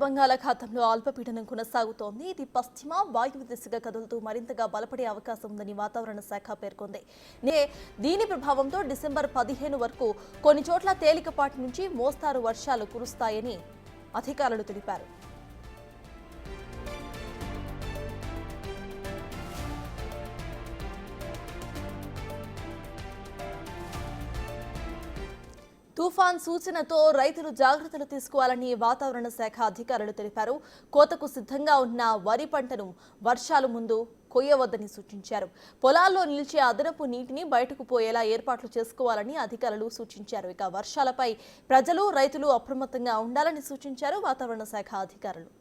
బంగాళాఖాతంలో అల్పపీడనం కొనసాగుతోంది. ఇది పశ్చిమ వాయువ్య దిశగా కదులుతూ మరింతగా బలపడే అవకాశం ఉందని వాతావరణ శాఖ పేర్కొంది. దీని ప్రభావంతో డిసెంబర్ 15 వరకు కొన్ని చోట్ల తేలికపాటి నుంచి మోస్తారు వర్షాలు కురుస్తాయని అధికారులు తెలిపారు. తుఫాన్ సూచనతో రైతులు జాగ్రత్తలు తీసుకోవాలని వాతావరణ శాఖ అధికారులు తెలిపారు. కోతకు సిద్ధంగా ఉన్న వరి పంటను వర్షాలు ముందు కొయ్యవద్దని సూచించారు. పొలాల్లో నిలిచే అదనపు నీటిని బయటకు పోయేలా ఏర్పాట్లు చేసుకోవాలని అధికారులు సూచించారు. ఇక వర్షాలపై ప్రజలు రైతులు అప్రమత్తంగా ఉండాలని సూచించారు వాతావరణ శాఖ అధికారులు.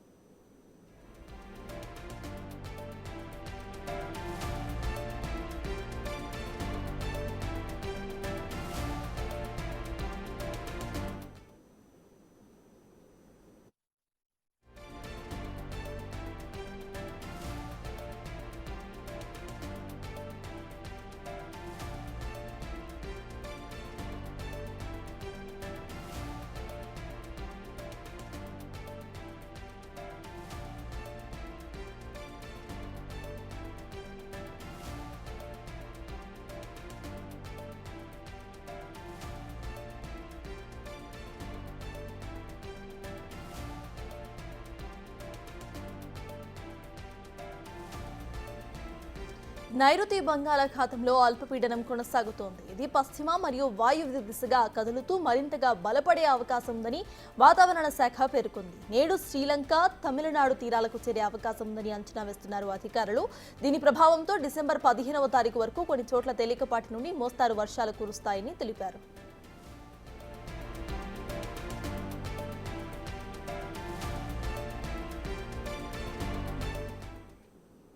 నైరుతి బంగాళాఖాతంలో అల్పపీడనం కొనసాగుతోంది. ఇది పశ్చిమ మరియు వాయువ్య దిశగా కదులుతూ మరింతగా బలపడే అవకాశం ఉందని వాతావరణ శాఖ పేర్కొంది. నేడు శ్రీలంక, తమిళనాడు తీరాలకు చేరే అవకాశం ఉందని అంచనా వేస్తున్నారు అధికారులు. దీని ప్రభావంతో డిసెంబర్ 15వ తారీఖు వరకు కొన్ని చోట్ల తేలికపాటి నుండి మోస్తారు వర్షాలు కురుస్తాయని తెలిపారు.